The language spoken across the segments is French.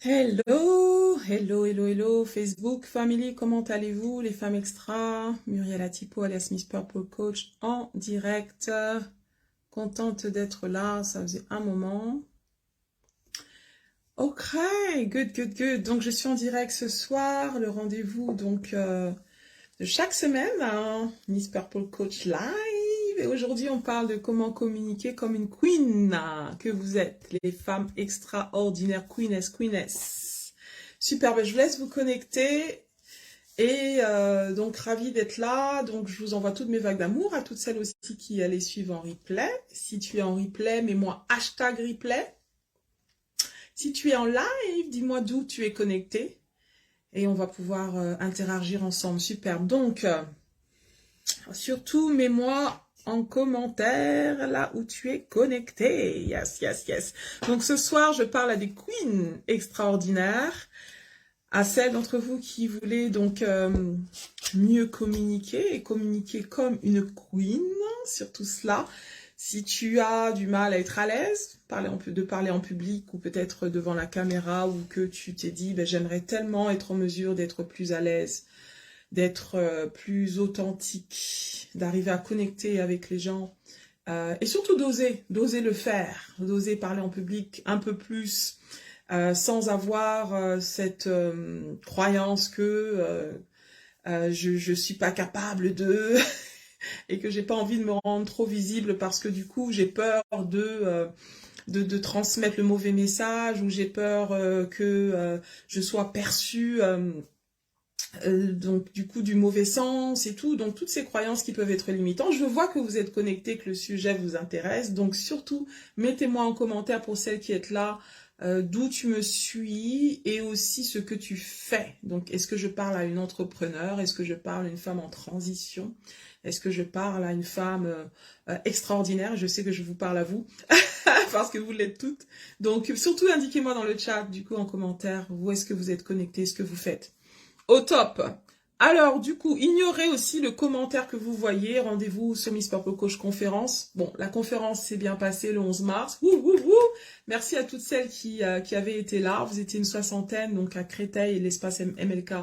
Hello, hello, hello, hello, Facebook, Family, comment allez-vous, les femmes extra? Muriel Atipo, alias Miss Purple Coach, en direct. Contente d'être là, ça faisait un moment. Ok, good, good, good. Donc, je suis en direct ce soir, le rendez-vous, donc, de chaque semaine, hein, Miss Purple Coach Live. Et aujourd'hui, on parle de comment communiquer comme une queen que vous êtes, les femmes extraordinaires, queeness. Super, ben je vous laisse vous connecter. Et donc, ravie d'être là. Donc, je vous envoie toutes mes vagues d'amour à toutes celles aussi qui allaient suivre en replay. Si tu es en replay, mets-moi hashtag replay. Si tu es en live, dis-moi d'où tu es connecté. Et on va pouvoir interagir ensemble. Super. Donc, surtout, mets-moi en commentaire là où tu es connecté. Yes, yes, yes. Donc ce soir, je parle à des queens extraordinaires, à celles d'entre vous qui voulaient donc mieux communiquer et communiquer comme une queen sur tout cela. Si tu as du mal à être à l'aise, de parler en public ou peut-être devant la caméra, ou que tu t'es dit, ben, j'aimerais tellement être en mesure d'être plus à l'aise, d'être plus authentique, d'arriver à connecter avec les gens et surtout d'oser le faire, d'oser parler en public un peu plus sans avoir cette croyance que je suis pas capable de et que j'ai pas envie de me rendre trop visible parce que du coup j'ai peur de transmettre le mauvais message, ou j'ai peur que je sois perçue donc du coup du mauvais sens et tout, donc toutes ces croyances qui peuvent être limitantes. Je vois que vous êtes connectés, que le sujet vous intéresse, donc surtout mettez-moi en commentaire pour celles qui êtes là, d'où tu me suis et aussi ce que tu fais. Donc est-ce que je parle à une entrepreneur, est-ce que je parle à une femme en transition, est-ce que je parle à une femme extraordinaire? Je sais que je vous parle à vous parce que vous l'êtes toutes, donc surtout indiquez-moi dans le chat, du coup en commentaire, où est-ce que vous êtes connectés, ce que vous faites. Au top. Alors, du coup, ignorez aussi le commentaire que vous voyez. Rendez-vous sur Miss Purple Coach conférence. Bon, la conférence s'est bien passée le 11 mars. Wouh, wouh, wouh. Merci à toutes celles qui avaient été là. Vous étiez une soixantaine, donc à Créteil, l'espace MLK.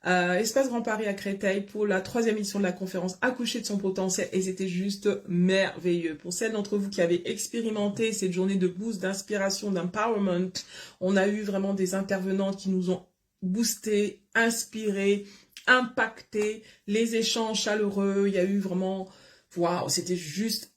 Espace Grand Paris à Créteil pour la 3e édition de la conférence Accoucher de son potentiel, et c'était juste merveilleux. Pour celles d'entre vous qui avaient expérimenté cette journée de boost, d'inspiration, d'empowerment, on a eu vraiment des intervenantes qui nous ont boosté, inspiré, impacté, les échanges chaleureux, il y a eu vraiment, waouh, c'était juste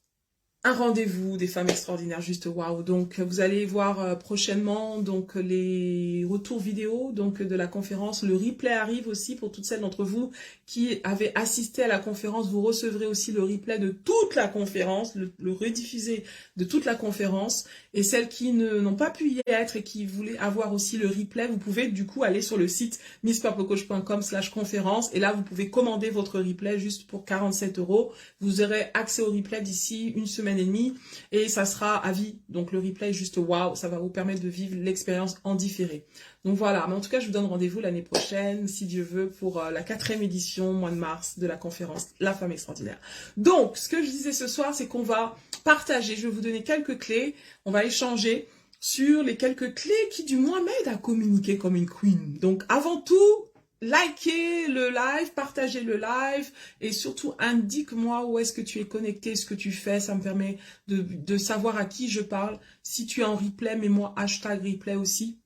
un rendez-vous des femmes extraordinaires, juste waouh. Donc vous allez voir prochainement donc les retours vidéo donc de la conférence. Le replay arrive aussi pour toutes celles d'entre vous qui avaient assisté à la conférence. Vous recevrez aussi le replay de toute la conférence, le rediffusé de toute la conférence. Et celles qui n'ont pas pu y être et qui voulaient avoir aussi le replay, vous pouvez du coup aller sur le site misspurplecoach.com/conférence, et là vous pouvez commander votre replay juste pour 47 €. Vous aurez accès au replay d'ici une semaine et demie et ça sera à vie. Donc le replay est juste waouh, ça va vous permettre de vivre l'expérience en différé. Donc voilà, mais en tout cas je vous donne rendez-vous l'année prochaine, si Dieu veut, pour la 4e édition, mois de mars, de la conférence La Femme Extraordinaire. Donc ce que je disais ce soir, c'est qu'on va partager, je vais vous donner quelques clés, on va échanger sur les quelques clés qui du moins m'aident à communiquer comme une queen. Donc avant tout, likez le live, partagez le live et surtout indique-moi où est-ce que tu es connecté, ce que tu fais. Ça me permet de savoir à qui je parle. Si tu es en replay, mets-moi hashtag replay aussi.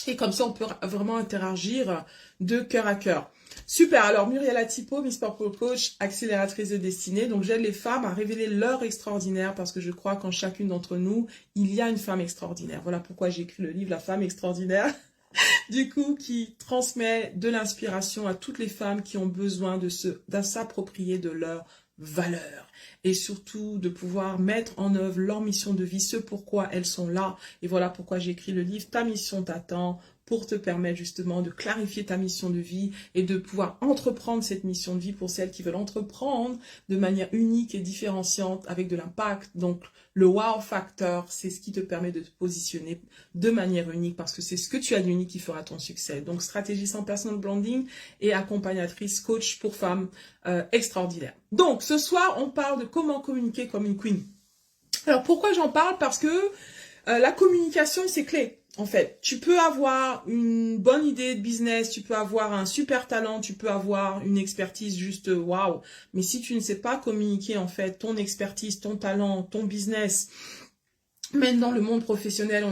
Et comme ça, on peut vraiment interagir de cœur à cœur. Super, alors Muriel Atipo, Miss Purple Coach, accélératrice de destinée. Donc j'aide les femmes à révéler leur extraordinaire parce que je crois qu'en chacune d'entre nous, il y a une femme extraordinaire. Voilà pourquoi j'ai écrit le livre La Femme Extraordinaire. Du coup, qui transmet de l'inspiration à toutes les femmes qui ont besoin de s'approprier de leur valeur et surtout de pouvoir mettre en œuvre leur mission de vie, ce pourquoi elles sont là. Et voilà pourquoi j'ai écrit le livre Ta mission t'attend, pour te permettre justement de clarifier ta mission de vie et de pouvoir entreprendre cette mission de vie pour celles qui veulent entreprendre de manière unique et différenciante avec de l'impact. Donc le wow factor, c'est ce qui te permet de te positionner de manière unique parce que c'est ce que tu as d'unique qui fera ton succès. Donc stratégie sans personal branding et accompagnatrice coach pour femmes extraordinaires. Donc ce soir, on parle de comment communiquer comme une queen. Alors pourquoi j'en parle? Parce que la communication, c'est clé. En fait, tu peux avoir une bonne idée de business, tu peux avoir un super talent, tu peux avoir une expertise juste waouh. Mais si tu ne sais pas communiquer, en fait, ton expertise, ton talent, ton business, même dans le monde professionnel,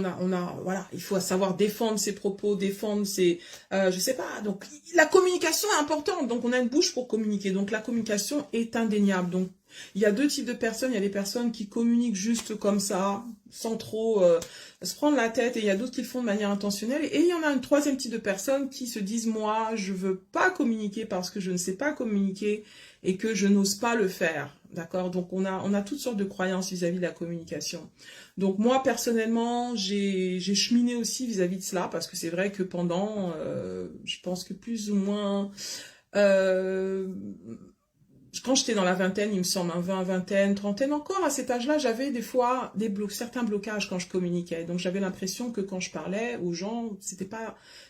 voilà, il faut savoir défendre ses propos, défendre ses, je sais pas. Donc, la communication est importante. Donc, on a une bouche pour communiquer. Donc, la communication est indéniable. Donc, il y a deux types de personnes. Il y a des personnes qui communiquent juste comme ça, sans trop se prendre la tête. Et il y a d'autres qui le font de manière intentionnelle. Et il y en a un troisième type de personnes qui se disent, moi, je veux pas communiquer parce que je ne sais pas communiquer et que je n'ose pas le faire. D'accord? Donc, on a toutes sortes de croyances vis-à-vis de la communication. Donc moi personnellement, j'ai cheminé aussi vis-à-vis de cela parce que c'est vrai que pendant, je pense que plus ou moins, euh, quand j'étais dans la vingtaine, il me semble, hein, vingtaine, trentaine, encore à cet âge-là, j'avais des fois certains blocages quand je communiquais. Donc j'avais l'impression que quand je parlais aux gens,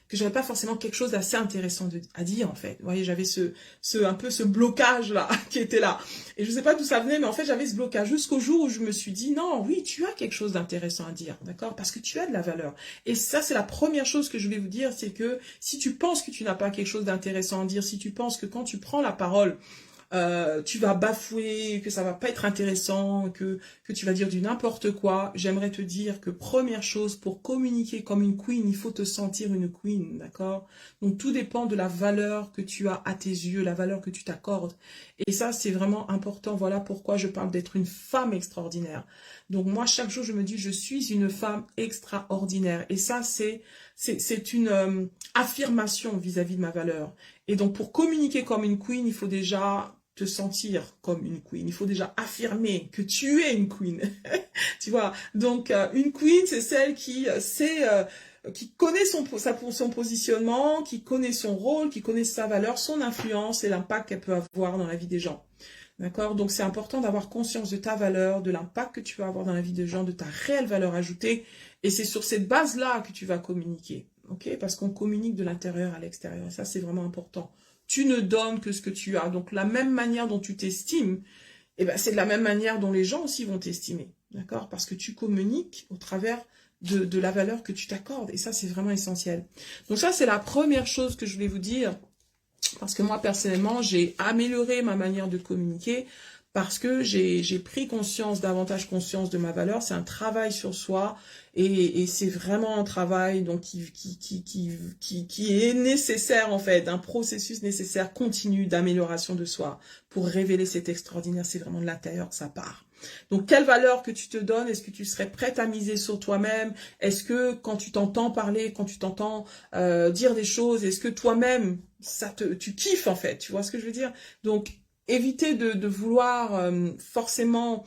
que j'avais pas forcément quelque chose d'assez intéressant à dire en fait. Vous voyez, j'avais un peu ce blocage là qui était là. Et je sais pas d'où ça venait, mais en fait j'avais ce blocage jusqu'au jour où je me suis dit non, oui, tu as quelque chose d'intéressant à dire, d'accord, parce que tu as de la valeur. Et ça c'est la première chose que je vais vous dire, c'est que si tu penses que tu n'as pas quelque chose d'intéressant à dire, si tu penses que quand tu prends la parole tu vas bafouer, que ça va pas être intéressant, que tu vas dire du n'importe quoi, j'aimerais te dire que première chose, pour communiquer comme une queen, il faut te sentir une queen, d'accord? Donc tout dépend de la valeur que tu as à tes yeux, la valeur que tu t'accordes. Et ça, c'est vraiment important. Voilà pourquoi je parle d'être une femme extraordinaire. Donc moi, chaque jour, je me dis, je suis une femme extraordinaire. Et ça, c'est une affirmation vis-à-vis de ma valeur. Et donc, pour communiquer comme une queen, il faut déjà te sentir comme une queen. Il faut déjà affirmer que tu es une queen. Tu vois. Donc, une queen, c'est celle qui sait, qui connaît son positionnement, qui connaît son rôle, qui connaît sa valeur, son influence et l'impact qu'elle peut avoir dans la vie des gens. D'accord? Donc, c'est important d'avoir conscience de ta valeur, de l'impact que tu vas avoir dans la vie des gens, de ta réelle valeur ajoutée. Et c'est sur cette base-là que tu vas communiquer. Ok? Parce qu'on communique de l'intérieur à l'extérieur. Et ça, c'est vraiment important. Tu ne donnes que ce que tu as. Donc, la même manière dont tu t'estimes, eh ben, c'est de la même manière dont les gens aussi vont t'estimer. D'accord? Parce que tu communiques au travers de la valeur que tu t'accordes. Et ça, c'est vraiment essentiel. Donc ça, c'est la première chose que je voulais vous dire. Parce que moi, personnellement, j'ai amélioré ma manière de communiquer parce que j'ai pris davantage conscience de ma valeur. C'est un travail sur soi et c'est vraiment un travail donc qui est nécessaire en fait, un processus nécessaire continu d'amélioration de soi pour révéler cet extraordinaire. C'est vraiment de l'intérieur que ça part. Donc, quelle valeur que tu te donnes? Est-ce que tu serais prête à miser sur toi-même? Est-ce que quand tu t'entends parler, quand tu t'entends dire des choses, est-ce que toi-même, tu kiffes en fait? Tu vois ce que je veux dire? Donc, éviter de vouloir forcément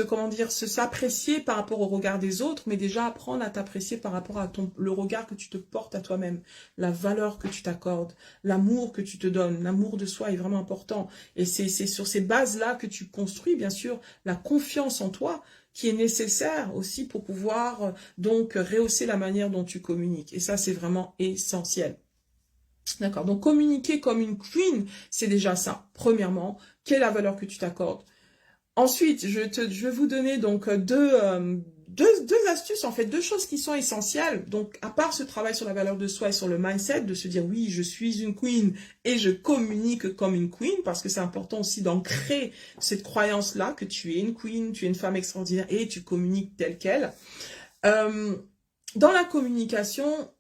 comment dire, s'apprécier par rapport au regard des autres, mais déjà apprendre à t'apprécier par rapport à le regard que tu te portes à toi-même, la valeur que tu t'accordes, l'amour que tu te donnes. L'amour de soi est vraiment important. Et c'est sur ces bases-là que tu construis, bien sûr, la confiance en toi, qui est nécessaire aussi pour pouvoir donc rehausser la manière dont tu communiques. Et ça, c'est vraiment essentiel. D'accord. Donc, communiquer comme une queen, c'est déjà ça. Premièrement, quelle est la valeur que tu t'accordes? Ensuite, je vais vous donner donc deux astuces, en fait, deux choses qui sont essentielles. Donc, à part ce travail sur la valeur de soi et sur le mindset, de se dire, oui, je suis une queen et je communique comme une queen, parce que c'est important aussi d'ancrer cette croyance-là, que tu es une queen, tu es une femme extraordinaire et tu communiques telle qu'elle. Dans la communication,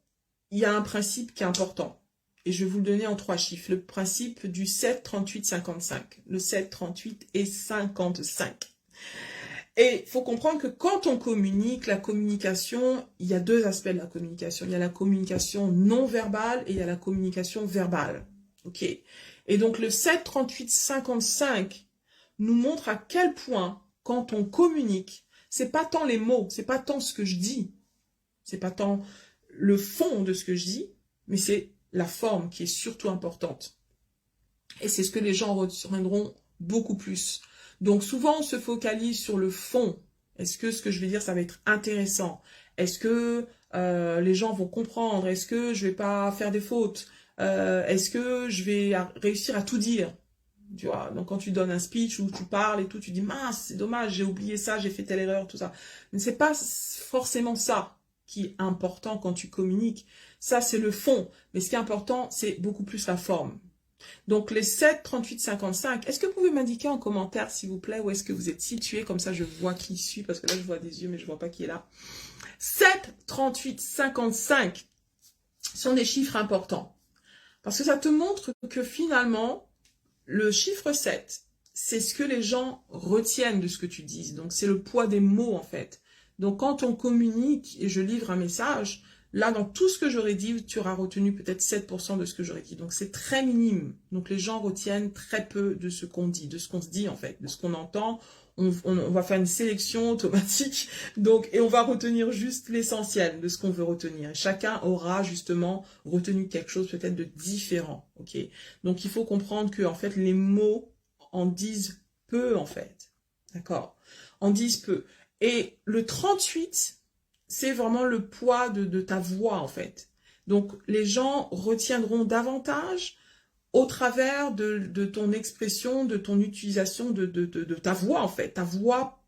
il y a un principe qui est important. Et je vais vous le donner en 3 chiffres. Le principe du 7, 38, 55. Le 7, 38 et 55. Et il faut comprendre que quand on communique, la communication, il y a 2 aspects de la communication. Il y a la communication non verbale et il y a la communication verbale. Ok? Et donc le 7, 38, 55 nous montre à quel point, quand on communique, c'est pas tant les mots, c'est pas tant ce que je dis, c'est pas tant le fond de ce que je dis, mais c'est la forme qui est surtout importante. Et c'est ce que les gens retiendront beaucoup plus. Donc souvent, on se focalise sur le fond. Est-ce que ce que je vais dire, ça va être intéressant? Est-ce que les gens vont comprendre? Est-ce que je vais pas faire des fautes? Est-ce que je vais réussir à tout dire? Tu vois, donc quand tu donnes un speech où tu parles et tout, tu dis mince, c'est dommage, j'ai oublié ça, j'ai fait telle erreur, tout ça. Mais c'est pas forcément ça qui est important quand tu communiques. Ça, c'est le fond. Mais ce qui est important, c'est beaucoup plus la forme. Donc les 7, 38, 55, est-ce que vous pouvez m'indiquer en commentaire, s'il vous plaît, où est-ce que vous êtes situé? Comme ça, je vois qui suit, parce que là, je vois des yeux, mais je vois pas qui est là. 7, 38, 55 sont des chiffres importants. Parce que ça te montre que finalement, le chiffre 7, c'est ce que les gens retiennent de ce que tu dis. Donc, c'est le poids des mots, en fait. Donc, quand on communique et je livre un message, là, dans tout ce que j'aurais dit, tu auras retenu peut-être 7% de ce que j'aurais dit. Donc, c'est très minime. Donc, les gens retiennent très peu de ce qu'on dit, de ce qu'on se dit, en fait, de ce qu'on entend. On va faire une sélection automatique, donc, et on va retenir juste l'essentiel de ce qu'on veut retenir. Et chacun aura justement retenu quelque chose peut-être de différent, ok? Donc, il faut comprendre que, en fait, les mots en disent peu, en fait, d'accord? En disent peu. Et le 38, c'est vraiment le poids de ta voix, en fait. Donc, les gens retiendront davantage au travers de ton expression, de ton utilisation de ta voix, en fait. Ta voix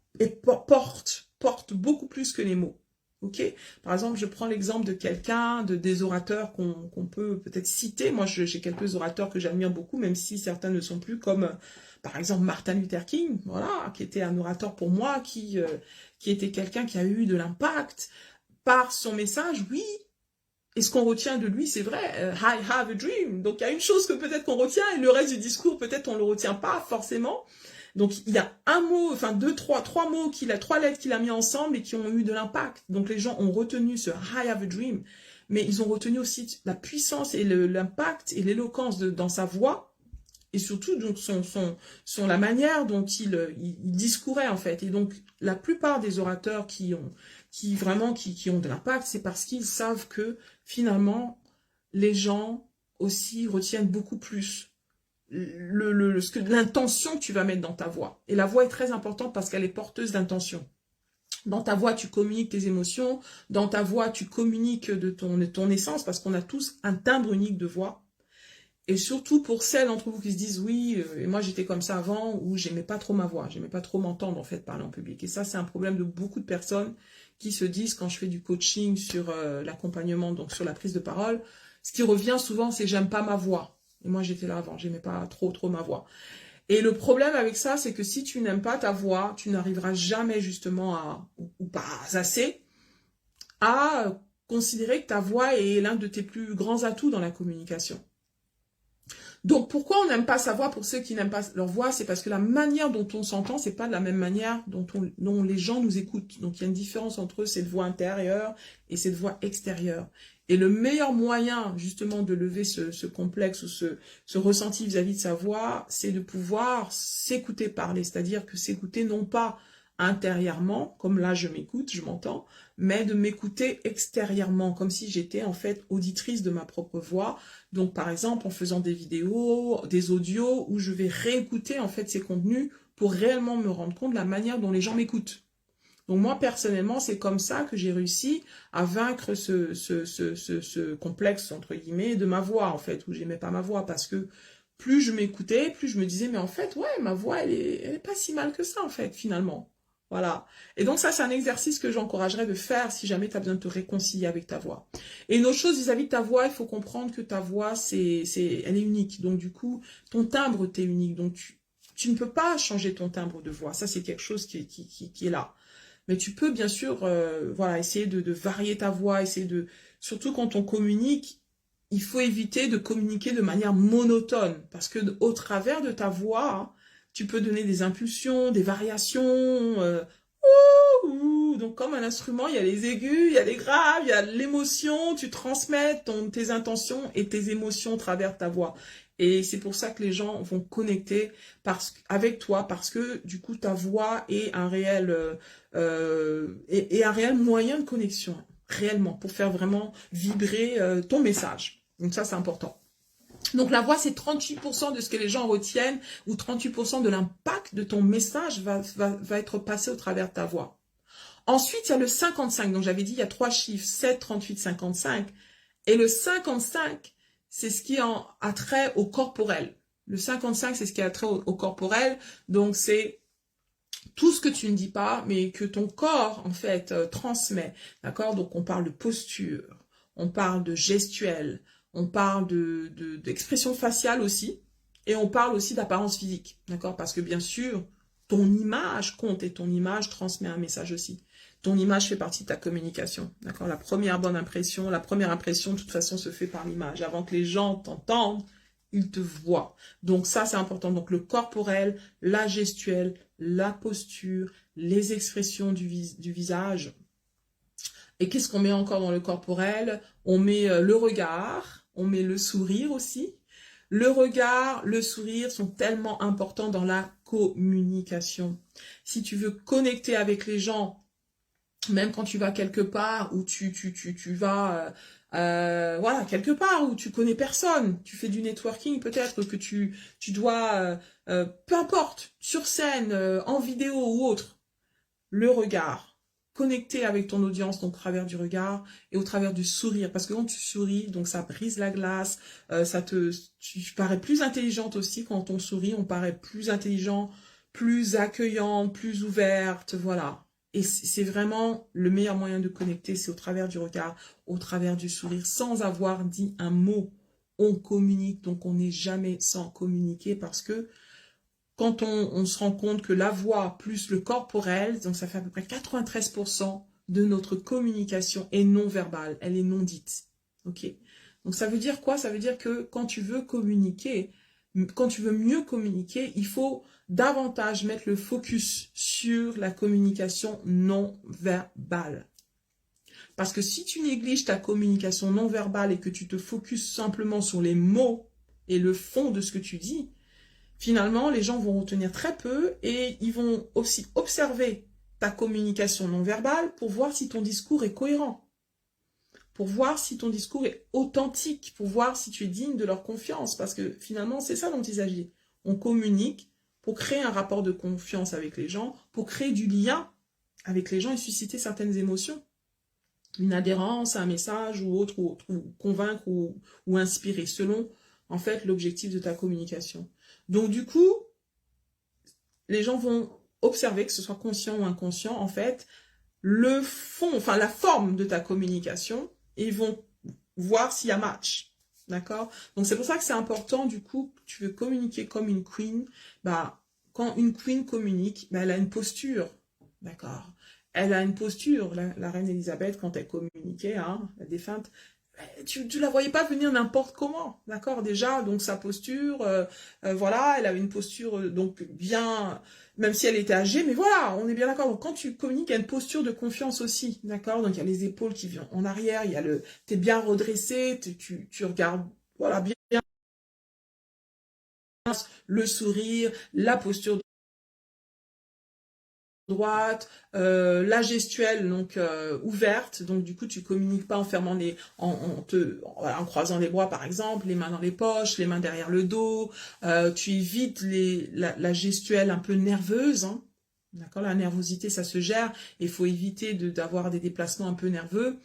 porte beaucoup plus que les mots. Ok? Par exemple, je prends l'exemple de quelqu'un, des orateurs qu'on peut peut-être citer. Moi, j'ai quelques orateurs que j'admire beaucoup, même si certains ne sont plus, comme par exemple Martin Luther King, voilà, qui était un orateur pour moi, qui était quelqu'un qui a eu de l'impact par son message, oui. Et ce qu'on retient de lui, c'est vrai, I have a dream. Donc, il y a une chose que peut-être qu'on retient et le reste du discours, peut-être on le retient pas forcément. Donc, il y a un mot, enfin trois mots trois lettres qu'il a mis ensemble et qui ont eu de l'impact. Donc, les gens ont retenu ce I have a dream, mais ils ont retenu aussi la puissance et l'impact et l'éloquence dans sa voix et surtout donc la manière dont il discourait en fait. Et donc, la plupart des orateurs qui ont de l'impact, c'est parce qu'ils savent que finalement, les gens aussi retiennent beaucoup plus l'intention que tu vas mettre dans ta voix. Et la voix est très importante parce qu'elle est porteuse d'intention. Dans ta voix, tu communiques tes émotions. Dans ta voix, tu communiques de ton essence parce qu'on a tous un timbre unique de voix. Et surtout pour celles d'entre vous qui se disent oui, et moi j'étais comme ça avant, où j'aimais pas trop ma voix, j'aimais pas trop m'entendre en fait parler en public. Et ça c'est un problème de beaucoup de personnes qui se disent quand je fais du coaching sur l'accompagnement, donc sur la prise de parole, ce qui revient souvent c'est j'aime pas ma voix. Et moi j'étais là avant, j'aimais pas trop ma voix. Et le problème avec ça c'est que si tu n'aimes pas ta voix, tu n'arriveras jamais justement ou pas assez, à considérer que ta voix est l'un de tes plus grands atouts dans la communication. Donc, pourquoi on n'aime pas sa voix pour ceux qui n'aiment pas leur voix? C'est parce que la manière dont on s'entend, c'est pas de la même manière dont les gens nous écoutent. Donc, il y a une différence entre cette voix intérieure et cette voix extérieure. Et le meilleur moyen, justement, de lever ce complexe ou ce ressenti vis-à-vis de sa voix, c'est de pouvoir s'écouter parler. C'est-à-dire que s'écouter non pas intérieurement, comme là je m'écoute, je m'entends, mais de m'écouter extérieurement, comme si j'étais en fait auditrice de ma propre voix. Donc par exemple en faisant des vidéos, des audios, où je vais réécouter en fait ces contenus pour réellement me rendre compte de la manière dont les gens m'écoutent. Donc moi personnellement c'est comme ça que j'ai réussi à vaincre ce complexe entre guillemets de ma voix en fait, où j'aimais pas ma voix, parce que plus je m'écoutais, plus je me disais mais en fait ouais ma voix elle est pas si mal que ça en fait finalement. Voilà. Et donc ça, c'est un exercice que j'encouragerais de faire si jamais tu as besoin de te réconcilier avec ta voix. Et une autre chose vis-à-vis de ta voix, il faut comprendre que ta voix, elle est unique. Donc du coup, ton timbre, t'es unique. Donc tu ne peux pas changer ton timbre de voix. Ça, c'est quelque chose qui est là. Mais tu peux bien sûr voilà, essayer de varier ta voix, surtout quand on communique, il faut éviter de communiquer de manière monotone. Parce que au travers de ta voix, hein, tu peux donner des impulsions, des variations. Donc comme un instrument, il y a les aigus, il y a les graves, il y a l'émotion. Tu transmets tes intentions et tes émotions au travers de ta voix. Et c'est pour ça que les gens vont connecter avec toi, parce que du coup ta voix est un réel moyen de connexion, réellement, pour faire vraiment vibrer ton message. Donc ça c'est important. Donc la voix, c'est 38% de ce que les gens retiennent, ou 38% de l'impact de ton message va être passé au travers de ta voix. Ensuite, il y a le 55. Donc j'avais dit, il y a 3 chiffres, 7, 38, 55. Et le 55, c'est ce qui a trait au corporel. Le 55, c'est ce qui a trait au corporel. Donc, c'est tout ce que tu ne dis pas, mais que ton corps, en fait, transmet. D'accord? Donc, on parle de posture, on parle de gestuelle, on parle d'expression faciale aussi, et on parle aussi d'apparence physique. D'accord? Parce que bien sûr, ton image compte et ton image transmet un message aussi. Ton image fait partie de ta communication. D'accord? La première impression, de toute façon, se fait par l'image. Avant que les gens t'entendent, ils te voient. Donc ça, c'est important. Donc le corporel, la gestuelle, la posture, les expressions du visage. Et qu'est-ce qu'on met encore dans le corporel? On met le regard, on met le sourire aussi. Le regard, le sourire sont tellement importants dans la communication. Si tu veux connecter avec les gens, même quand tu vas quelque part où tu vas voilà, quelque part où tu connais personne, tu fais du networking peut-être que tu dois peu importe, sur scène, en vidéo ou autre, le regard, connecter avec ton audience donc au travers du regard et au travers du sourire, parce que quand tu souris, donc ça brise la glace, tu parais plus intelligente aussi quand on sourit, on paraît plus intelligent, plus accueillant, plus ouverte, voilà. Et c'est vraiment le meilleur moyen de connecter, c'est au travers du regard, au travers du sourire, sans avoir dit un mot. On communique, donc on n'est jamais sans communiquer parce que quand on se rend compte que la voix plus le corporel, donc ça fait à peu près 93% de notre communication est non verbale, elle est non dite. Ok? Donc ça veut dire quoi? Ça veut dire que quand tu veux communiquer, quand tu veux mieux communiquer, il faut davantage mettre le focus sur la communication non verbale. Parce que si tu négliges ta communication non verbale et que tu te focuses simplement sur les mots et le fond de ce que tu dis, finalement, les gens vont retenir très peu et ils vont aussi observer ta communication non verbale pour voir si ton discours est cohérent, pour voir si ton discours est authentique, pour voir si tu es digne de leur confiance, parce que finalement, c'est ça dont il s'agit. On communique pour créer un rapport de confiance avec les gens, pour créer du lien avec les gens et susciter certaines émotions. Une adhérence à un message ou autre, ou convaincre ou inspirer, selon en fait l'objectif de ta communication. Donc du coup, les gens vont observer, que ce soit conscient ou inconscient, en fait, le fond, enfin la forme de ta communication, et ils vont voir s'il y a match. D'accord? Donc c'est pour ça que c'est important, du coup, tu veux communiquer comme une queen, bah, quand une queen communique, bah, elle a une posture. D'accord? Elle a une posture, la reine Elisabeth, quand elle communiquait, hein, la défunte, tu la voyais pas venir n'importe comment, d'accord, déjà, donc sa posture, voilà, elle avait une posture, donc bien, même si elle était âgée, mais voilà, on est bien d'accord, donc quand tu communiques, il y a une posture de confiance aussi, d'accord, donc il y a les épaules qui viennent en arrière, il y a t'es bien redressé, tu regardes, voilà, bien, le sourire, la posture droite, la gestuelle donc ouverte, donc du coup tu communiques pas en fermant voilà, en croisant les bras par exemple, les mains dans les poches, les mains derrière le dos, tu évites la gestuelle un peu nerveuse, hein. D'accord, la nervosité ça se gère, il faut éviter d'avoir des déplacements un peu nerveux.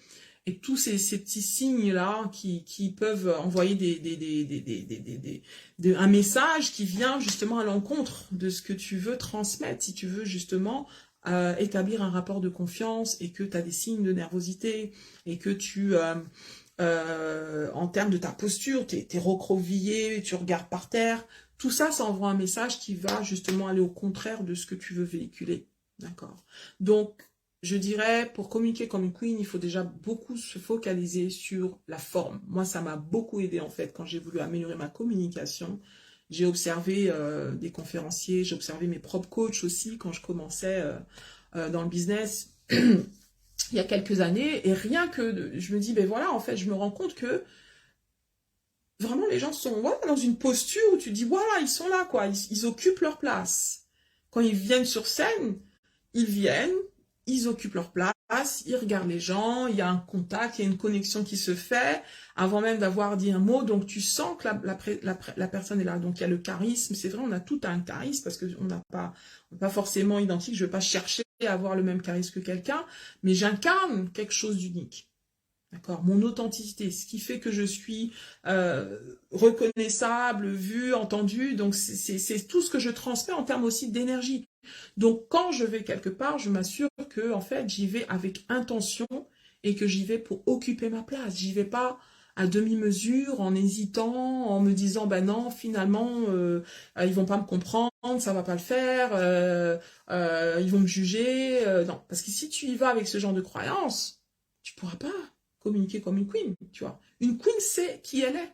Et tous ces petits signes-là qui peuvent envoyer un message qui vient justement à l'encontre de ce que tu veux transmettre. Si tu veux justement établir un rapport de confiance et que tu as des signes de nervosité et que en termes de ta posture, tu es recroquevillé, tu regardes par terre, tout ça, ça envoie un message qui va justement aller au contraire de ce que tu veux véhiculer. D'accord? Donc, je dirais, pour communiquer comme une queen, il faut déjà beaucoup se focaliser sur la forme. Moi, ça m'a beaucoup aidé en fait quand j'ai voulu améliorer ma communication. J'ai observé des conférenciers, j'ai observé mes propres coachs aussi quand je commençais dans le business il y a quelques années. Et rien que, je me dis, ben voilà, en fait, je me rends compte que vraiment les gens sont voilà, dans une posture où tu dis, voilà, ils sont là, quoi, ils occupent leur place. Quand ils viennent sur scène, ils viennent, ils occupent leur place, ils regardent les gens, il y a un contact, il y a une connexion qui se fait, avant même d'avoir dit un mot, donc tu sens que la personne est là, donc il y a le charisme, c'est vrai, on a tout un charisme, parce qu'on n'a pas forcément identique, je ne vais pas chercher à avoir le même charisme que quelqu'un, mais j'incarne quelque chose d'unique. D'accord, mon authenticité, ce qui fait que je suis reconnaissable, vue, entendue. Donc, c'est tout ce que je transmets en termes aussi d'énergie. Donc, quand je vais quelque part, je m'assure que, en fait, j'y vais avec intention et que j'y vais pour occuper ma place. J'y vais pas à demi-mesure, en hésitant, en me disant, ben non, finalement, ils vont pas me comprendre, ça va pas le faire, ils vont me juger. Non, parce que si tu y vas avec ce genre de croyance, tu pourras pas communiquer comme une queen, tu vois. Une queen sait qui elle est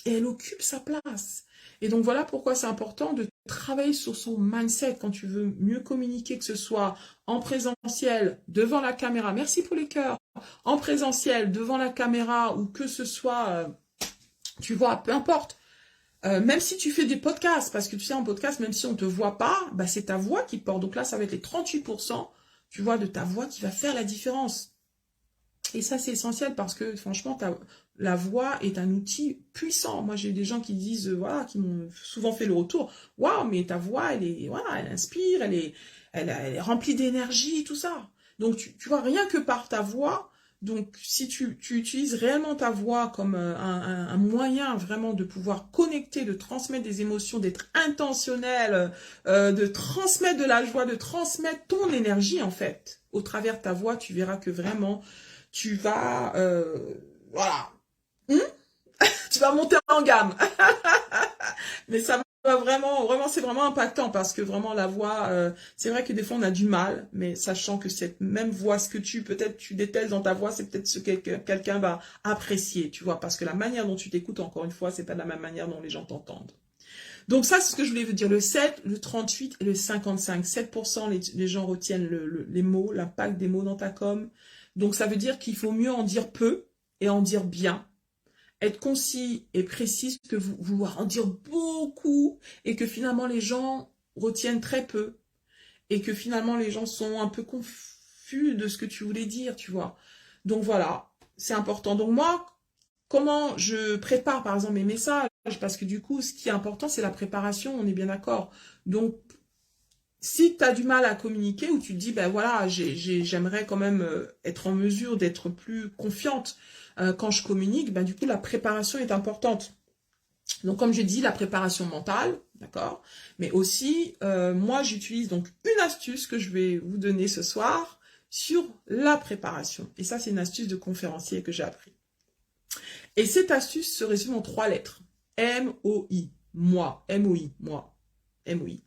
et elle occupe sa place. Et donc voilà pourquoi c'est important de travailler sur son mindset quand tu veux mieux communiquer, que ce soit en présentiel, devant la caméra, merci pour les cœurs, en présentiel, devant la caméra, ou que ce soit, tu vois, peu importe. Même si tu fais des podcasts, parce que tu sais, en podcast, même si on ne te voit pas, bah, c'est ta voix qui porte. Donc là, ça va être les 38%, tu vois, de ta voix qui va faire la différence. Et ça, c'est essentiel parce que franchement, la voix est un outil puissant. Moi, j'ai eu des gens qui disent, voilà, qui m'ont souvent fait le retour. Waouh, mais ta voix, elle est, voilà, elle inspire, elle est remplie d'énergie, tout ça. Donc, tu vois, rien que par ta voix, donc si tu utilises réellement ta voix comme un moyen vraiment de pouvoir connecter, de transmettre des émotions, d'être intentionnel, de transmettre de la joie, de transmettre ton énergie, en fait, au travers de ta voix, tu verras que vraiment, tu vas, voilà, tu vas monter en gamme. Mais ça va vraiment, vraiment, c'est vraiment impactant parce que vraiment la voix, c'est vrai que des fois on a du mal, mais sachant que cette même voix, ce que peut-être tu détestes dans ta voix, c'est peut-être ce que quelqu'un va apprécier, tu vois, parce que la manière dont tu t'écoutes, encore une fois, c'est pas de la même manière dont les gens t'entendent. Donc ça, c'est ce que je voulais vous dire. Le 7, le 38 et le 55. 7%, les gens retiennent les mots, l'impact des mots dans ta com. Donc ça veut dire qu'il faut mieux en dire peu et en dire bien. Être concis et précis que vouloir en dire beaucoup et que finalement les gens retiennent très peu et que finalement les gens sont un peu confus de ce que tu voulais dire, tu vois. Donc voilà, c'est important. Donc moi, comment je prépare par exemple mes messages, parce que du coup, ce qui est important, c'est la préparation, on est bien d'accord. Donc, si tu as du mal à communiquer ou tu te dis, ben voilà, j'aimerais quand même être en mesure d'être plus confiante quand je communique, ben du coup, la préparation est importante. Donc, comme je dis, la préparation mentale, d'accord. Mais aussi, moi, j'utilise donc une astuce que je vais vous donner ce soir sur la préparation. Et ça, c'est une astuce de conférencier que j'ai appris. Et cette astuce se résume en 3 lettres. M-O-I. Moi. M-O-I. Moi. M-O-I.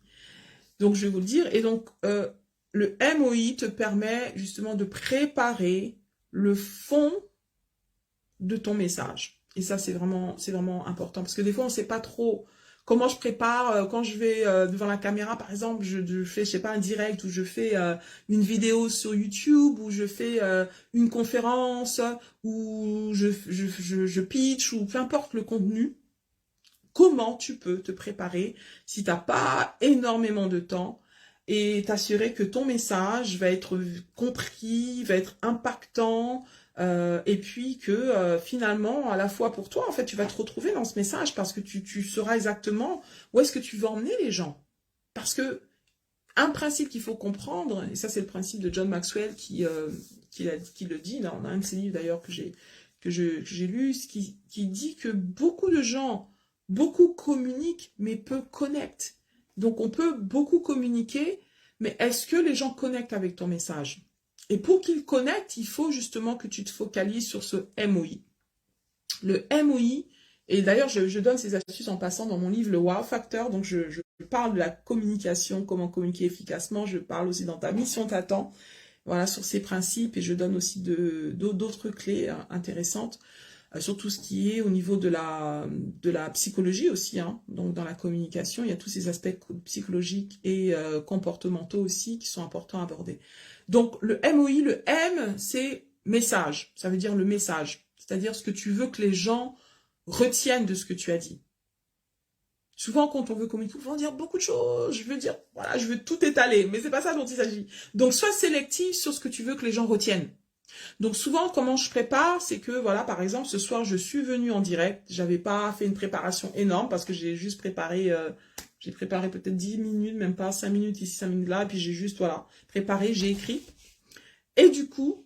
Donc, je vais vous le dire. Et donc, le M-O-I te permet justement de préparer le fond de ton message. Et ça, c'est vraiment important. Parce que des fois, on ne sait pas trop comment je prépare. Quand je vais devant la caméra, par exemple, je fais, je sais pas, un direct, ou je fais une vidéo sur YouTube, ou je fais une conférence, ou je pitch, ou peu importe le contenu. Comment tu peux te préparer si tu n'as pas énormément de temps et t'assurer que ton message va être compris, va être impactant, et puis que finalement, à la fois pour toi, en fait, tu vas te retrouver dans ce message parce que tu sauras exactement où est-ce que tu veux emmener les gens. Parce que un principe qu'il faut comprendre, et ça c'est le principe de John Maxwell qui le dit, là, on a un de ses livres d'ailleurs que j'ai lu, qui dit que beaucoup de gens, beaucoup communiquent, mais peu connectent. Donc on peut beaucoup communiquer, mais est-ce que les gens connectent avec ton message? Et pour qu'ils connectent, il faut justement que tu te focalises sur ce MOI. Le MOI, et d'ailleurs je donne ces astuces en passant dans mon livre Le Wow Factor, donc je parle de la communication, comment communiquer efficacement, je parle aussi dans ta mission t'attend, voilà, sur ces principes, et je donne aussi d'autres clés intéressantes, sur tout ce qui est au niveau de la psychologie aussi, hein. Donc dans la communication, il y a tous ces aspects psychologiques et comportementaux aussi qui sont importants à aborder. Donc le MOI, le M, c'est message, ça veut dire le message, c'est-à-dire ce que tu veux que les gens retiennent de ce que tu as dit. Souvent, quand on veut communiquer, on va dire beaucoup de choses. Je veux dire, voilà, je veux tout étaler, mais c'est pas ça dont il s'agit. Donc, sois sélectif sur ce que tu veux que les gens retiennent. Donc, souvent, comment je prépare, c'est que, voilà, par exemple, ce soir, je suis venue en direct. J'avais pas fait une préparation énorme parce que j'ai juste préparé, j'ai préparé peut-être 10 minutes, même pas 5 minutes ici, 5 minutes là, et puis j'ai juste, voilà, préparé, j'ai écrit. Et du coup,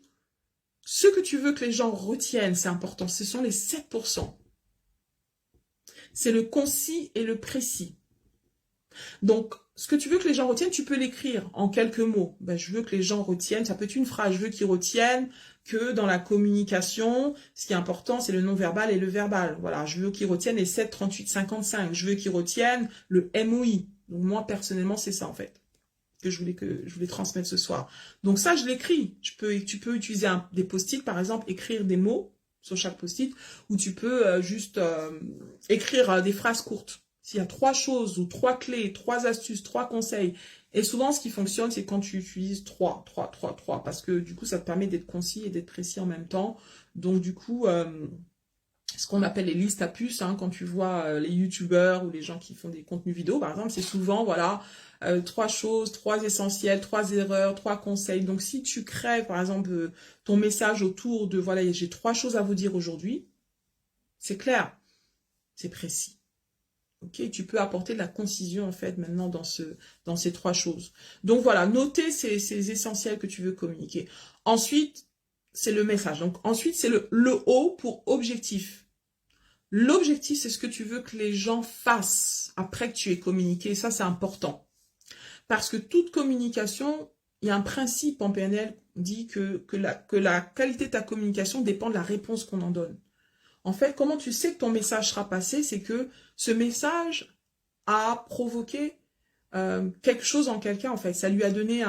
ce que tu veux que les gens retiennent, c'est important, ce sont les 7%. C'est le concis et le précis. Donc, ce que tu veux que les gens retiennent, tu peux l'écrire en quelques mots. Ben, je veux que les gens retiennent, ça peut être une phrase, je veux qu'ils retiennent que dans la communication, ce qui est important, c'est le non-verbal et le verbal. Voilà, je veux qu'ils retiennent les 7, 38, 55. Je veux qu'ils retiennent le MOI. Donc, moi, personnellement, c'est ça, en fait, que je voulais transmettre ce soir. Donc, ça, je l'écris. Tu peux utiliser des post-it, par exemple, écrire des mots sur chaque post-it, ou tu peux juste écrire des phrases courtes. S'il y a 3 choses ou 3 clés, 3 astuces, 3 conseils. Et souvent, ce qui fonctionne, c'est quand tu utilises 3, parce que du coup, ça te permet d'être concis et d'être précis en même temps. Donc, du coup, ce qu'on appelle les listes à puces, hein, quand tu vois les youtubeurs ou les gens qui font des contenus vidéo, par exemple, c'est souvent, voilà, 3 choses, 3 essentiels, 3 erreurs, 3 conseils. Donc, si tu crées, par exemple, ton message autour de, voilà, j'ai 3 choses à vous dire aujourd'hui, c'est clair, c'est précis. Ok, tu peux apporter de la concision en fait maintenant dans ces 3 choses. Donc voilà, notez ces essentiels que tu veux communiquer. Ensuite, c'est le message. Donc ensuite, c'est le O pour objectif. L'objectif, c'est ce que tu veux que les gens fassent après que tu aies communiqué. Ça, c'est important. Parce que toute communication, il y a un principe en PNL dit que la qualité de ta communication dépend de la réponse qu'on en donne. En fait, comment tu sais que ton message sera passé, c'est que ce message a provoqué quelque chose en quelqu'un, en fait. Ça lui a donné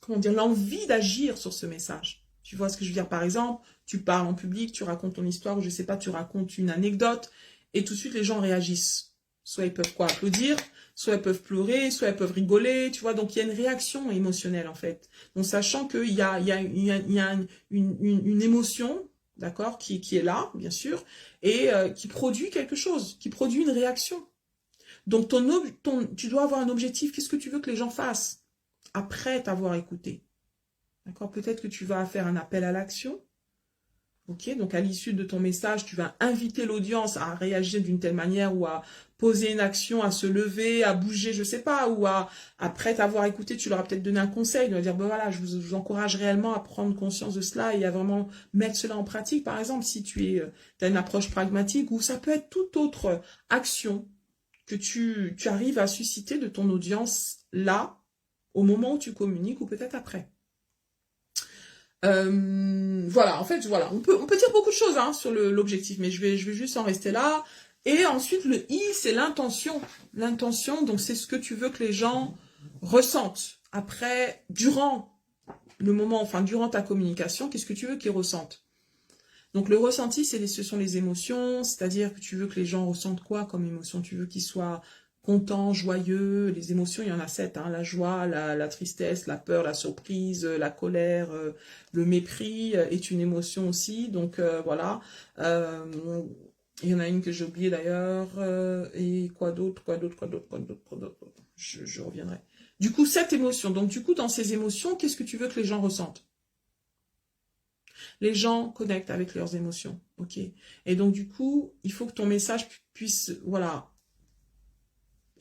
l'envie d'agir sur ce message. Tu vois ce que je veux dire? Par exemple, tu parles en public, tu racontes ton histoire, ou je sais pas, tu racontes une anecdote, et tout de suite, les gens réagissent. Soit ils peuvent applaudir, soit ils peuvent pleurer, soit ils peuvent rigoler, tu vois. Donc, il y a une réaction émotionnelle, en fait. Donc, sachant qu'il y a une émotion, d'accord, qui est là, bien sûr, et qui produit quelque chose, qui produit une réaction. Donc, tu dois avoir un objectif. Qu'est-ce que tu veux que les gens fassent après t'avoir écouté? D'accord, peut-être que tu vas faire un appel à l'action. Ok, donc à l'issue de ton message, tu vas inviter l'audience à réagir d'une telle manière ou à poser une action, à se lever, à bouger, je sais pas, ou après t'avoir écouté, tu leur as peut-être donné un conseil, de leur dire, ben voilà, je vous encourage réellement à prendre conscience de cela et à vraiment mettre cela en pratique. Par exemple, si tu as une approche pragmatique, ou ça peut être toute autre action que tu arrives à susciter de ton audience là, au moment où tu communiques, ou peut-être après. Voilà, en fait, voilà, on peut dire beaucoup de choses hein, sur l'objectif, mais je vais juste en rester là. Et ensuite, le I, c'est l'intention. L'intention, donc c'est ce que tu veux que les gens ressentent. Après, durant le moment, enfin, durant ta communication, qu'est-ce que tu veux qu'ils ressentent? Donc, le ressenti, ce sont les émotions, c'est-à-dire que tu veux que les gens ressentent quoi comme émotion? Tu veux qu'ils soient contents, joyeux, les émotions, il y en a 7, hein, la joie, la tristesse, la peur, la surprise, la colère, le mépris est une émotion aussi, donc voilà. Il y en a une que j'ai oubliée d'ailleurs, et quoi d'autre, je reviendrai. Du coup, 7 émotions, donc du coup, dans ces émotions, qu'est-ce que tu veux que les gens ressentent? Les gens connectent avec leurs émotions, ok? Et donc, du coup, il faut que ton message puisse, voilà,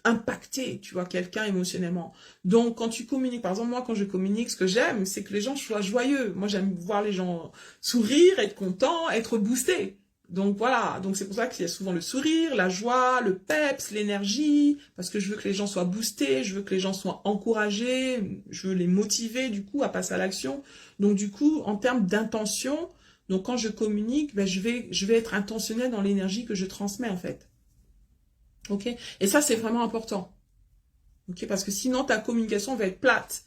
impacter, tu vois, quelqu'un émotionnellement. Donc, quand tu communiques, par exemple, moi, quand je communique, ce que j'aime, c'est que les gens soient joyeux. Moi, j'aime voir les gens sourire, être contents, être boostés. Donc, voilà. Donc, c'est pour ça qu'il y a souvent le sourire, la joie, le peps, l'énergie, parce que je veux que les gens soient boostés, je veux que les gens soient encouragés, je veux les motiver, du coup, à passer à l'action. Donc, du coup, en termes d'intention, donc, quand je communique, ben, je vais être intentionnel dans l'énergie que je transmets, en fait. Ok, et ça, c'est vraiment important. Ok, parce que sinon, ta communication va être plate.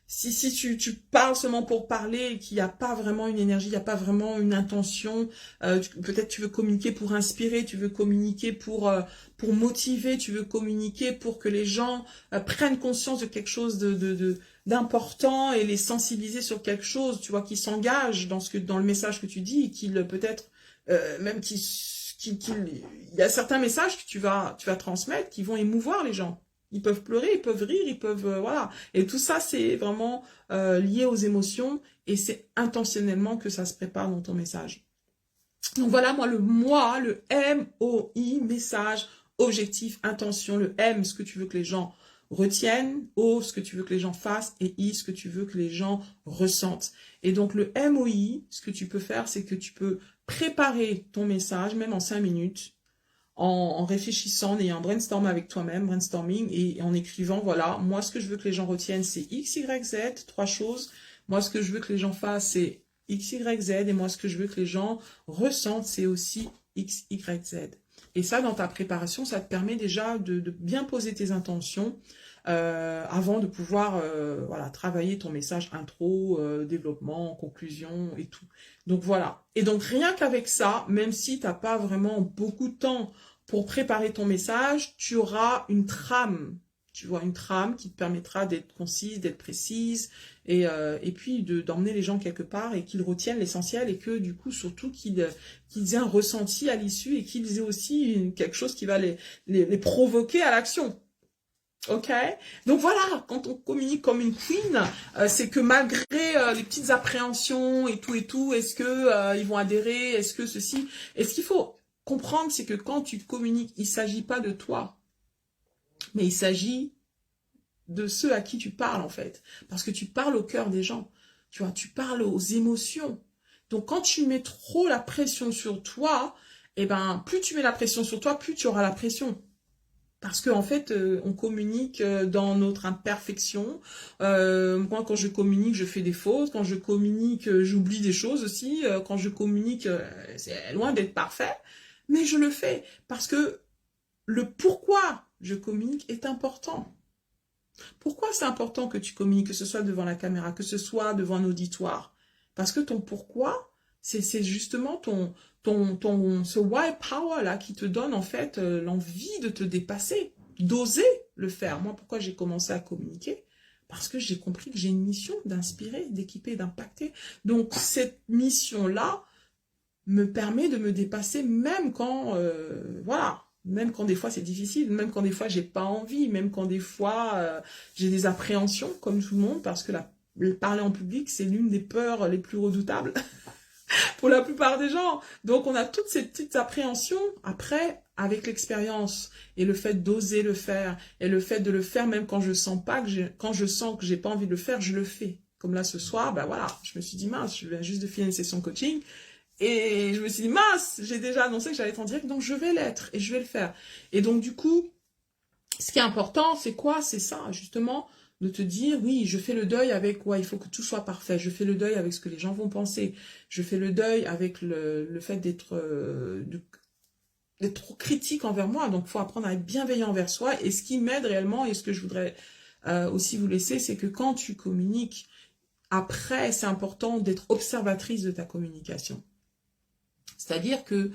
Si tu parles seulement pour parler et qu'il n'y a pas vraiment une énergie, il n'y a pas vraiment une intention, peut-être tu veux communiquer pour inspirer, tu veux communiquer pour motiver, tu veux communiquer pour que les gens prennent conscience de quelque chose d'important et les sensibiliser sur quelque chose, tu vois, qui s'engagent dans le message que tu dis et qu'ils peut-être même il y a certains messages que tu vas transmettre qui vont émouvoir les gens. Ils peuvent pleurer, ils peuvent rire, ils peuvent voilà. Et tout ça, c'est vraiment lié aux émotions et c'est intentionnellement que ça se prépare dans ton message. Donc voilà, le M-O-I, message, objectif, intention. Le M, ce que tu veux que les gens retiennent, O, ce que tu veux que les gens fassent, et I, ce que tu veux que les gens ressentent. Et donc le MOI, ce que tu peux faire, c'est que tu peux préparer ton message, même en 5 minutes, en réfléchissant, en ayant un brainstorm avec toi-même, brainstorming, et en écrivant, voilà, moi ce que je veux que les gens retiennent, c'est X, Y, Z, 3 choses. Moi ce que je veux que les gens fassent, c'est X, Y, Z, et moi ce que je veux que les gens ressentent, c'est aussi X, Y, Z. Et ça, dans ta préparation, ça te permet déjà de bien poser tes intentions avant de pouvoir voilà, travailler ton message intro, développement, conclusion et tout. Donc voilà. Et donc rien qu'avec ça, même si tu n'as pas vraiment beaucoup de temps pour préparer ton message, tu auras une trame. Tu vois, une trame qui te permettra d'être concise, d'être précise, et puis d'emmener les gens quelque part et qu'ils retiennent l'essentiel et que du coup, surtout, qu'ils aient un ressenti à l'issue et qu'ils aient aussi quelque chose qui va les provoquer à l'action. Ok, donc voilà, quand on communique comme une queen, c'est que malgré les petites appréhensions et tout, est-ce que ils vont adhérer, est-ce que ceci, et ce qu'il faut comprendre, c'est que quand tu communiques, il s'agit pas de toi, mais il s'agit de ceux à qui tu parles en fait, parce que tu parles au cœur des gens, tu vois, tu parles aux émotions. Donc quand tu mets trop la pression sur toi, eh ben plus tu mets la pression sur toi, plus tu auras la pression. Parce qu'en fait, on communique dans notre imperfection. Moi, quand je communique, je fais des fautes. Quand je communique, j'oublie des choses aussi. Quand je communique, c'est loin d'être parfait. Mais je le fais parce que le pourquoi je communique est important. Pourquoi c'est important que tu communiques, que ce soit devant la caméra, que ce soit devant un auditoire? Parce que ton pourquoi, c'est justement ce why power là qui te donne en fait l'envie de te dépasser, d'oser le faire. Moi, pourquoi j'ai commencé à communiquer? Parce que j'ai compris que j'ai une mission d'inspirer, d'équiper, d'impacter. Donc cette mission-là me permet de me dépasser même quand, voilà, même quand des fois c'est difficile, même quand des fois j'ai pas envie, même quand des fois j'ai des appréhensions comme tout le monde, parce que parler en public c'est l'une des peurs les plus redoutables pour la plupart des gens. Donc on a toutes ces petites appréhensions. Après, avec l'expérience et le fait d'oser le faire et le fait de le faire même quand je sens pas quand je sens que j'ai pas envie de le faire, je le fais. Comme là ce soir, ben voilà, je me suis dit mince, je viens juste de finir une session coaching. Et je me suis dit, mince, j'ai déjà annoncé que j'allais être en direct, donc je vais l'être et je vais le faire. Et donc, du coup, ce qui est important, c'est quoi? C'est ça, justement, de te dire, oui, je fais le deuil avec, ouais, il faut que tout soit parfait. Je fais le deuil avec ce que les gens vont penser. Je fais le deuil avec le fait d'être trop critique envers moi. Donc, il faut apprendre à être bienveillant envers soi. Et ce qui m'aide réellement, et ce que je voudrais aussi vous laisser, c'est que quand tu communiques, après, c'est important d'être observatrice de ta communication. C'est-à-dire que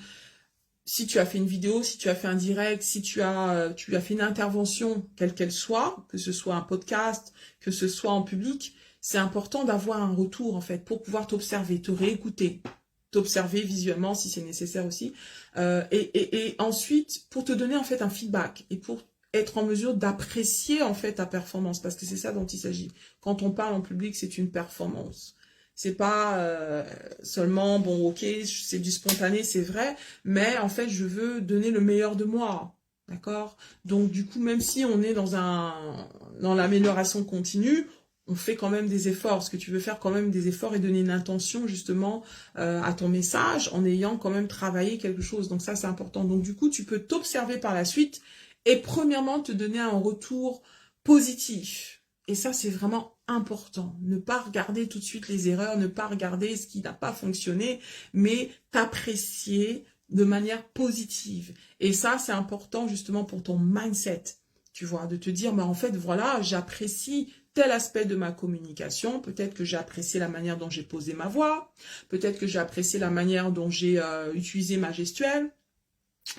si tu as fait une vidéo, si tu as fait un direct, si tu as fait une intervention, quelle qu'elle soit, que ce soit un podcast, que ce soit en public, c'est important d'avoir un retour en fait pour pouvoir t'observer, te réécouter, t'observer visuellement si c'est nécessaire aussi, et ensuite pour te donner en fait un feedback et pour être en mesure d'apprécier en fait ta performance, parce que c'est ça dont il s'agit. Quand on parle en public, c'est une performance. C'est pas seulement, bon, ok, c'est du spontané, c'est vrai, mais en fait, je veux donner le meilleur de moi, d'accord? Donc, du coup, même si on est dans l'amélioration continue, on fait quand même des efforts, parce que tu veux faire quand même des efforts et donner une intention, justement, à ton message, en ayant quand même travaillé quelque chose. Donc, ça, c'est important. Donc, du coup, tu peux t'observer par la suite et, premièrement, te donner un retour positif. Et ça, c'est vraiment important. Ne pas regarder tout de suite les erreurs, ne pas regarder ce qui n'a pas fonctionné, mais t'apprécier de manière positive. Et ça, c'est important justement pour ton mindset, tu vois, de te dire, bah, en fait, voilà, j'apprécie tel aspect de ma communication. Peut-être que j'ai apprécié la manière dont j'ai posé ma voix. Peut-être que j'ai apprécié la manière dont j'ai utilisé ma gestuelle.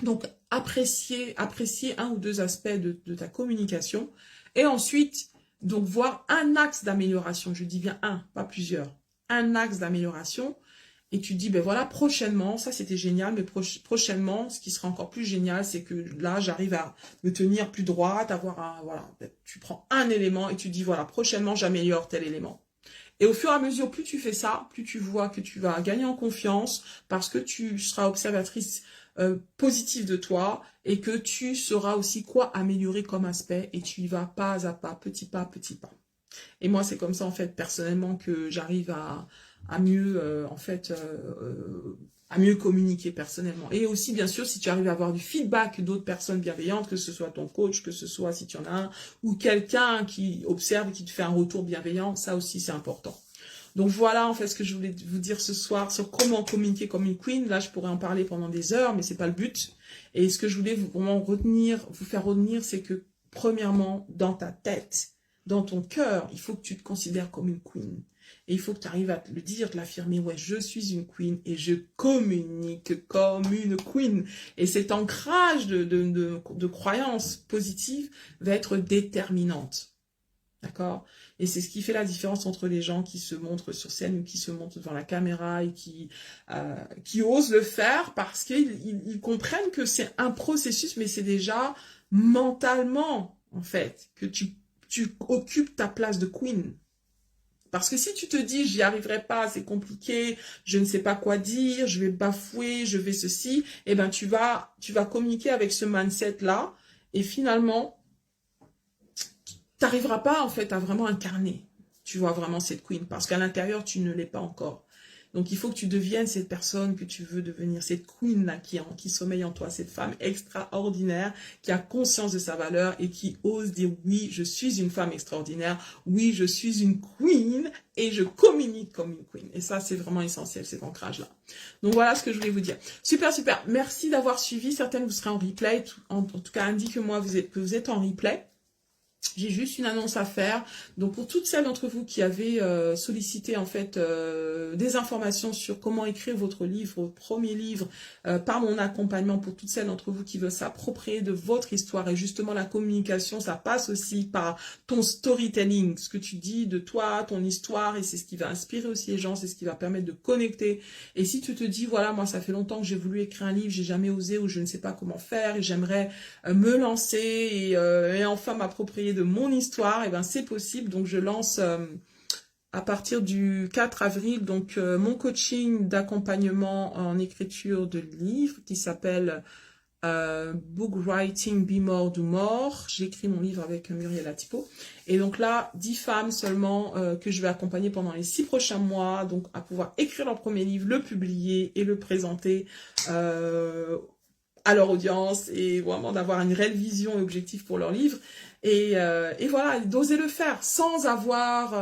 Donc, apprécier un ou deux aspects de ta communication. Et ensuite, donc voir un axe d'amélioration. Je dis bien un, pas plusieurs. Un axe d'amélioration. Et tu dis, ben voilà, prochainement, ça c'était génial, mais prochainement, ce qui sera encore plus génial, c'est que là, j'arrive à me tenir plus droite, voilà, tu prends un élément et tu dis, voilà, prochainement, j'améliore tel élément. Et au fur et à mesure, plus tu fais ça, plus tu vois que tu vas gagner en confiance parce que tu seras observatrice positif de toi et que tu sauras aussi quoi améliorer comme aspect et tu y vas pas à pas, petit pas, petit pas. Et moi, c'est comme ça, en fait, personnellement, que j'arrive à mieux, à mieux communiquer personnellement. Et aussi, bien sûr, si tu arrives à avoir du feedback d'autres personnes bienveillantes, que ce soit ton coach, que ce soit, si tu en as un, ou quelqu'un qui observe et qui te fait un retour bienveillant, ça aussi, c'est important. Donc voilà, en fait, ce que je voulais vous dire ce soir sur comment communiquer comme une queen. Là, je pourrais en parler pendant des heures, mais c'est pas le but. Et ce que je voulais vraiment vous faire retenir, c'est que, premièrement, dans ta tête, dans ton cœur, il faut que tu te considères comme une queen. Et il faut que tu arrives à te le dire, de l'affirmer, ouais, je suis une queen et je communique comme une queen. Et cet ancrage de croyances positives va être déterminante. D'accord? Et c'est ce qui fait la différence entre les gens qui se montrent sur scène ou qui se montrent devant la caméra et qui osent le faire parce qu'ils comprennent que c'est un processus, mais c'est déjà mentalement, en fait, que tu occupes ta place de queen. Parce que si tu te dis, j'y arriverai pas, c'est compliqué, je ne sais pas quoi dire, je vais bafouer, je vais ceci, eh ben tu vas communiquer avec ce mindset-là et finalement, t'arriveras pas en fait à vraiment incarner, tu vois, vraiment cette queen, parce qu'à l'intérieur, tu ne l'es pas encore. Donc, il faut que tu deviennes cette personne que tu veux devenir, cette queen-là qui sommeille en toi, cette femme extraordinaire, qui a conscience de sa valeur et qui ose dire oui, je suis une femme extraordinaire, oui, je suis une queen et je communique comme une queen. Et ça, c'est vraiment essentiel, cet ancrage-là. Donc, voilà ce que je voulais vous dire. Super, super. Merci d'avoir suivi. Certaines, vous serez en replay. En tout cas, indiquez-moi que vous êtes en replay. J'ai juste une annonce à faire. Donc pour toutes celles d'entre vous qui avaient sollicité en fait des informations sur comment écrire votre livre, votre premier livre, par mon accompagnement, pour toutes celles d'entre vous qui veulent s'approprier de votre histoire, et justement la communication, ça passe aussi par ton storytelling, ce que tu dis de toi, ton histoire, et c'est ce qui va inspirer aussi les gens, c'est ce qui va permettre de connecter. Et si tu te dis, voilà, moi ça fait longtemps que j'ai voulu écrire un livre, j'ai jamais osé ou je ne sais pas comment faire, et j'aimerais me lancer et enfin m'approprier de mon histoire, et ben c'est possible. Donc je lance à partir du 4 avril donc mon coaching d'accompagnement en écriture de livre qui s'appelle Book Writing Be More Do More. J'écris mon livre avec Muriel Atipo. Et donc là, 10 femmes seulement que je vais accompagner pendant les 6 prochains mois, donc à pouvoir écrire leur premier livre, le publier et le présenter à leur audience, et vraiment d'avoir une réelle vision et objectif pour leur livre. Et voilà, d'oser le faire sans avoir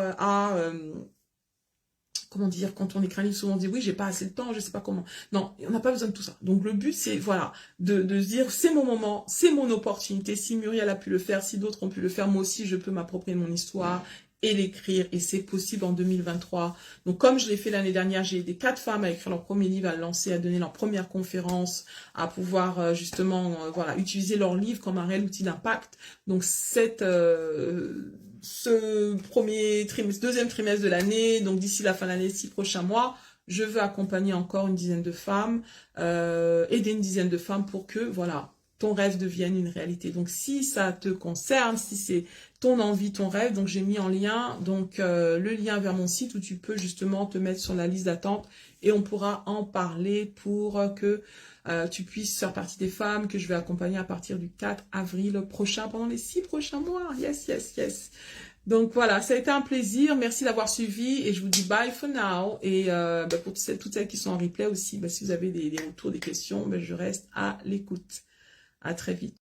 comment dire, quand on écrit un livre, souvent on dit oui, j'ai pas assez de temps, je sais pas comment. Non, on n'a pas besoin de tout ça. Donc le but, c'est voilà, de se dire c'est mon moment, c'est mon opportunité. Si Muriel a pu le faire, si d'autres ont pu le faire, moi aussi je peux m'approprier mon histoire et l'écrire, et c'est possible en 2023. Donc comme je l'ai fait l'année dernière, j'ai aidé 4 femmes à écrire leur premier livre, à le lancer, à donner leur première conférence, à pouvoir justement voilà, utiliser leur livre comme un réel outil d'impact. Donc ce premier trimestre, deuxième trimestre de l'année, donc d'ici la fin de l'année, 6 prochains mois, je veux accompagner encore une dizaine de femmes, aider une dizaine de femmes pour que, voilà, ton rêve devienne une réalité. Donc, si ça te concerne, si c'est ton envie, ton rêve, donc j'ai mis en lien donc le lien vers mon site où tu peux justement te mettre sur la liste d'attente et on pourra en parler pour que tu puisses faire partie des femmes que je vais accompagner à partir du 4 avril prochain, pendant les 6 prochains mois. Yes, yes, yes. Donc voilà, ça a été un plaisir. Merci d'avoir suivi et je vous dis bye for now. Et pour toutes celles qui sont en replay aussi, si vous avez des retours, des questions, je reste à l'écoute. À très vite.